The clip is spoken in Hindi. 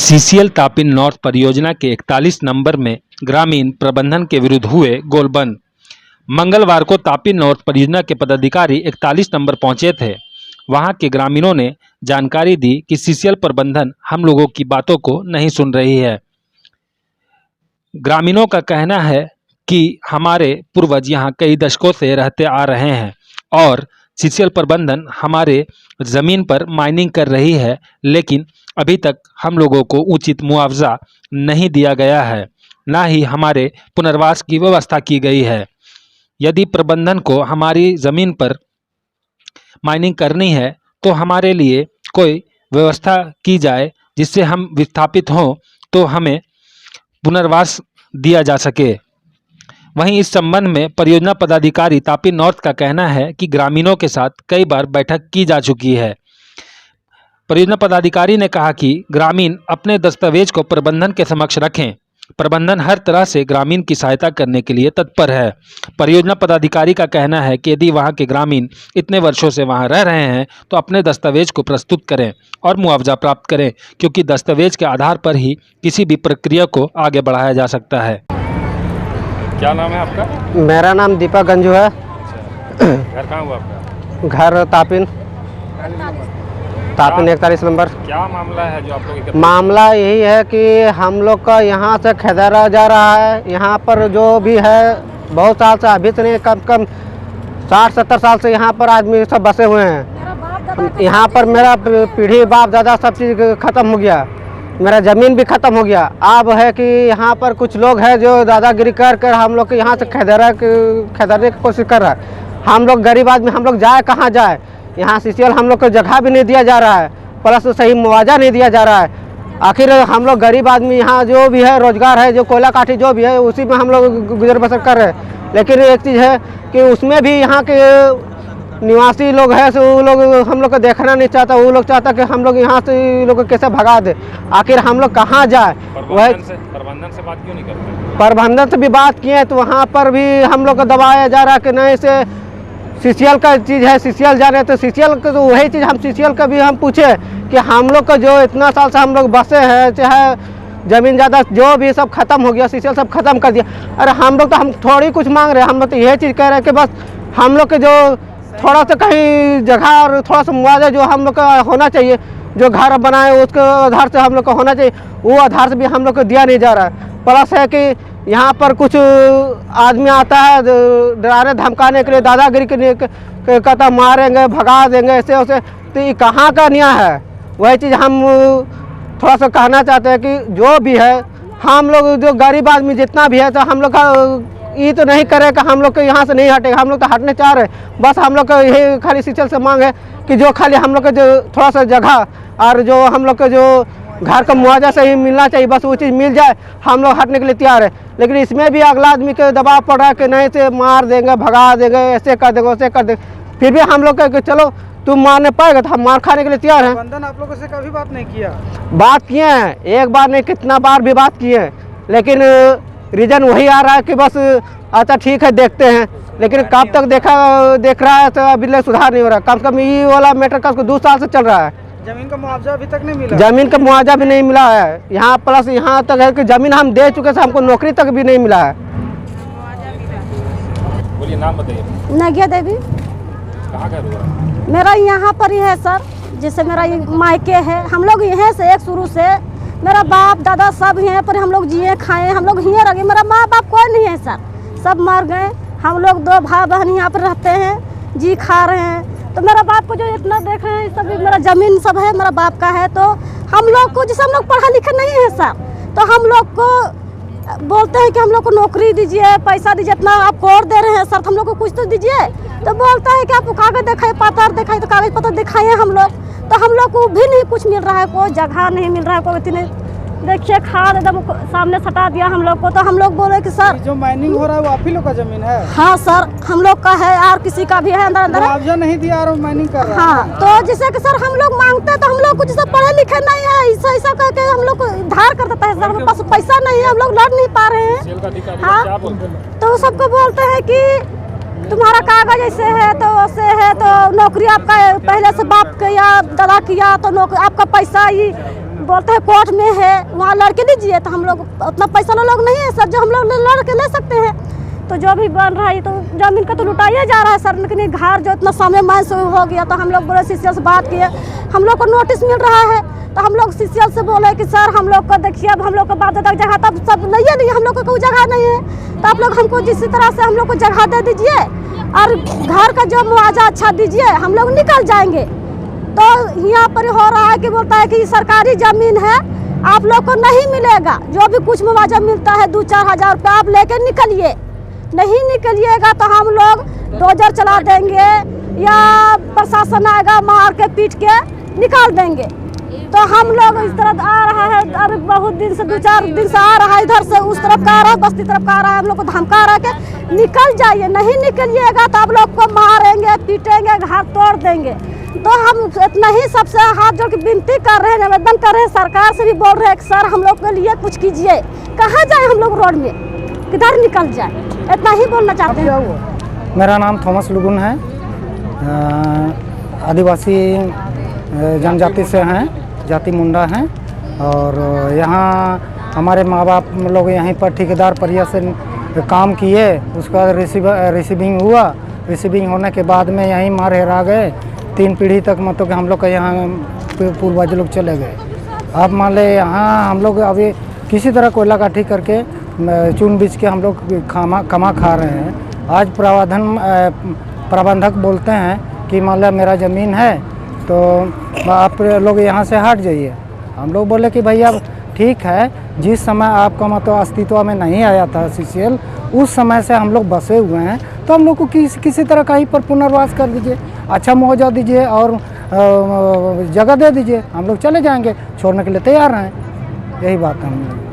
सीसीएल तापी नॉर्थ परियोजना के 41 नंबर में ग्रामीण प्रबंधन के विरुद्ध हुए गोलबंद। मंगलवार को तापी नॉर्थ परियोजना के पदाधिकारी 41 नंबर पहुंचे थे। वहां के ग्रामीणों ने जानकारी दी कि सीसीएल प्रबंधन हम लोगों की बातों को नहीं सुन रही है। ग्रामीणों का कहना है कि हमारे पूर्वज यहां कई दशकों से रहते आ रहे हैं और सीसीएल प्रबंधन हमारे ज़मीन पर माइनिंग कर रही है, लेकिन अभी तक हम लोगों को उचित मुआवजा नहीं दिया गया है, ना ही हमारे पुनर्वास की व्यवस्था की गई है। यदि प्रबंधन को हमारी ज़मीन पर माइनिंग करनी है तो हमारे लिए कोई व्यवस्था की जाए जिससे हम विस्थापित हों तो हमें पुनर्वास दिया जा सके। वहीं इस संबंध में परियोजना पदाधिकारी तापी नॉर्थ का कहना है कि ग्रामीणों के साथ कई बार बैठक की जा चुकी है। परियोजना पदाधिकारी ने कहा कि ग्रामीण अपने दस्तावेज को प्रबंधन के समक्ष रखें। प्रबंधन हर तरह से ग्रामीण की सहायता करने के लिए तत्पर है। परियोजना पदाधिकारी का कहना है कि यदि वहां के ग्रामीण इतने वर्षों से वहां रह रहे हैं तो अपने दस्तावेज को प्रस्तुत करें और मुआवजा प्राप्त करें, क्योंकि दस्तावेज के आधार पर ही किसी भी प्रक्रिया को आगे बढ़ाया जा सकता है। क्या नाम है आपका? मेरा नाम दीपक गंजू है। घर कहाँ हुआ आपका? घर तापिन 41 नंबर। क्या मामला है जो आप लोग? मामला यही है कि हम लोग का यहाँ से खदेरा जा रहा है। यहाँ पर जो भी है बहुत साल से, अभी तो नहीं, कम से कम 60-70 साल से यहाँ पर आदमी सब बसे हुए हैं। यहाँ पर मेरा पीढ़ी बाप दादा सब चीज़ ख़त्म हो गया, मेरा ज़मीन भी ख़त्म हो गया। अब है कि यहाँ पर कुछ लोग हैं जो दादागिरी कर कर हम लोग के यहाँ से खदेड़ने की कोशिश कर रहा है। हम लोग गरीब आदमी, हम लोग जाए कहाँ जाए? यहाँ सीसीएल हम लोग को जगह भी नहीं दिया जा रहा है, प्लस सही मुआवजा नहीं दिया जा रहा है। आखिर हम लोग गरीब आदमी, यहाँ जो भी है रोजगार है, जो कोयला काठी जो भी है, उसी में हम लोग गुजर बसर कर रहे हैं। लेकिन एक चीज़ है कि उसमें भी यहाँ के निवासी लोग हैं सो वो लोग हम लोग को देखना नहीं चाहता। वो लोग चाहता कि हम लोग यहाँ से लोग को कैसे भगा दे। आखिर हम लोग कहाँ जाए? प्रबंधन से बात क्यों नहीं करते? प्रबंधन से भी बात किए तो वहाँ पर भी हम लोग को दबाया जा रहा है कि नहीं, से सीसीएल का चीज़ है, सीसीएल जा रहे हैं। तो सीसीएल का तो वही चीज़ हम सीसीएल का भी हम पूछे कि हम लोग का जो इतना साल से हम लोग बसे हैं, चाहे ज़मीन ज़्यादा जो भी सब खत्म हो गया, सीसीएल सब खत्म कर दिया। अरे हम लोग तो हम थोड़ी कुछ मांग रहे हैं, हम लोग तो यही चीज़ कह रहे हैं कि बस हम लोग के जो थोड़ा सा कहीं जगह और थोड़ा सा मुआवजा जो हम लोग का होना चाहिए, जो घर बनाए उसके आधार से हम लोग को होना चाहिए, वो आधार से भी हम लोग को दिया नहीं जा रहा है। प्लस है कि यहाँ पर कुछ आदमी आता है डराने धमकाने के लिए, दादागिरी के लिए कहता मारेंगे भगा देंगे ऐसे वैसे। तो ये कहाँ का न्याय है? वही चीज़ हम थोड़ा सा कहना चाहते हैं कि जो भी है हम लोग जो गरीब आदमी जितना भी है, तो हम लोग का ये तो नहीं करेगा, हम लोग को यहाँ से नहीं हटेगा। हम लोग तो हटने चाह रहे हैं। बस हम लोग का यही खाली सीसीएल से मांग है कि जो खाली हम लोग का जो थोड़ा सा जगह और जो हम लोग का जो घर का मुआवजा से ही मिलना चाहिए, बस वो चीज़ मिल जाए, हम लोग हटने के लिए तैयार है। लेकिन इसमें भी अगला आदमी के दबाव पड़ रहा है कि नहीं से मार देंगे, भगा देंगे, ऐसे कर देंगे, वैसे कर देंगे। फिर भी हम लोग कहे कि चलो तुम मारने पाएगा तो हम मार खाने के लिए तैयार हैं। प्रबंधन आप लोगों से कभी बात नहीं किया? बात किए हैं, एक बार नहीं कितना बार भी बात किए हैं, लेकिन रीज़न वही आ रहा है कि बस अच्छा ठीक है देखते हैं। लेकिन कब तक देख रहा है तो अभी तक सुधार नहीं हो रहा। कम से कम ये वाला मैटर का 2 साल से चल रहा है। जमीन का मुआवजा अभी तक नहीं मिला? जमीन का मुआवजा भी नहीं मिला है। यहाँ प्लस यहाँ तक है कि जमीन हम दे चुके थे, हमको नौकरी तक भी नहीं मिला है। बोलिए, नाम बताइए। नगिया देवी। कहाँ घर हुआ? मेरा यहाँ पर ही है सर, जैसे मेरा ये मायके है। हम लोग यहाँ से एक शुरू से मेरा बाप दादा सब यहाँ पर हम लोग जिए खाए, हम लोग यहाँ रह गए। मेरा माँ बाप कोई नहीं है सर, सब मर गए। हम लोग 2 भाई बहन यहाँ पर रहते हैं, जी खा रहे हैं। तो मेरा बाप को जो इतना देख रहे हैं, सब मेरा ज़मीन सब है मेरा बाप का है। तो हम लोग को, जैसे हम लोग पढ़ा लिखा नहीं है सर, तो हम लोग को बोलते हैं कि हम लोग को नौकरी दीजिए, पैसा दीजिए, इतना आप कोर्ट दे रहे हैं सर, तो हम लोग को कुछ तो दीजिए। तो बोलता है कि आप कागज़ दिखाइए, पत्र दिखाइए, तो कागज़ पत्र दिखाइए हम लोग। तो हम लोग को भी नहीं कुछ मिल रहा है, कोई जगह नहीं मिल रहा है, कोई इतने देखिए खाद एकदम सामने सटा दिया हम लोग को। तो हम लोग बोले कि सर जो माइनिंग हो रहा है वो आप ही लोग का जमीन है? हाँ सर, हम लोग का है और किसी का भी है अंदर अंदर। मुआवजा नहीं दिया और माइनिंग कर रहा है। हाँ, तो जैसे कि सर हम लोग मांगते हैं तो हम लोग कुछ जैसे पढ़े लिखे नहीं है, ऐसा करके हम लोग को धार कर देता है सर। हमारे पास पैसा नहीं है, हम लोग लड़ नहीं पा रहे हैं। हाँ, तो सबको बोलते हैं कि तुम्हारा कागज ऐसे है तो वैसे है, तो नौकरी आपका पहले से बाप किया दादा किया, तो आपका पैसा ही बोलते हैं कोर्ट में है वहाँ लड़के दीजिए, तो हम लोग उतना पैसा लोग नहीं है सर जो हम लोग लड़ के ले सकते हैं। तो जो भी बन रहा है तो जमीन का तो लुटाया जा रहा है सर, लेकिन घर जो इतना समय में से हो गया, तो हम लोग बोले सीसीएल से बात किए, हम लोग को नोटिस मिल रहा है, तो हम लोग सीसीएल से बोले कि सर हम लोग को देखिए, अब हम लोग को बाप दादा की जगह तब सब नहीं हम लोग को कोई जगह नहीं है, तो आप लोग हमको जिस तरह से हम लोग को जगह दे दीजिए और घर का जो मुआवजा अच्छा दीजिए, हम लोग निकल जाएंगे। तो यहाँ पर हो रहा है कि बोलता है कि सरकारी ज़मीन है, आप लोग को नहीं मिलेगा, जो भी कुछ मुआवजा मिलता है 2-4 हज़ार रुपये आप लेके निकलिए, नहीं निकलिएगा तो हम लोग डोजर चला देंगे या प्रशासन आएगा मार के पीट के निकाल देंगे। तो हम लोग इस तरफ आ रहा है, अरे बहुत दिन से 2-4 दिन से आ रहा है, इधर से उस तरफ का आ रहा है, बस्ती तरफ का आ रहा है, हम लोग को धमका रहा है कि निकल जाइए, नहीं निकलिएगा तो आप लोग को मारेंगे पीटेंगे घर तोड़ देंगे। तो हम इतना ही सबसे हाथ जोड़ के विनती कर रहे हैं, निवेदन कर रहे हैं, सरकार से भी बोल रहे हैं कि सर हम लोग के लिए कुछ कीजिए, कहाँ जाए हम लोग रोड में, किधर निकल जाए, इतना ही बोलना चाहते हैं। मेरा नाम थॉमस लुगुन है, आदिवासी जनजाति से हैं, जाति मुंडा हैं, और यहाँ हमारे माँ बाप लोग यहीं पर ठेकेदार परिया से काम किए, उसका रिसीविंग हुआ, रिसीविंग होने के बाद में यहीं मार हेरा गए, 3 पीढ़ी तक मतलब कि हम लोग का यहाँ पूर्वज लोग चले गए। अब मान ले यहाँ हम लोग अभी किसी तरह कोयला काठी करके चुन बीच के हम लोग कमा खा रहे हैं। आज प्रबंधक बोलते हैं कि मान लो मेरा ज़मीन है तो आप लोग यहाँ से हट जाइए। हम लोग बोले कि भैया ठीक है, जिस समय आपका मतलब अस्तित्व में नहीं आया था सीसीएल, उस समय से हम लोग बसे हुए हैं, तो हम लोग को किसी तरह कहीं पर पुनर्वास कर दीजिए, अच्छा मुआवजा दीजिए और जगह दे दीजिए, हम लोग चले जाएंगे, छोड़ने के लिए तैयार हैं। यही बात है हम लोग।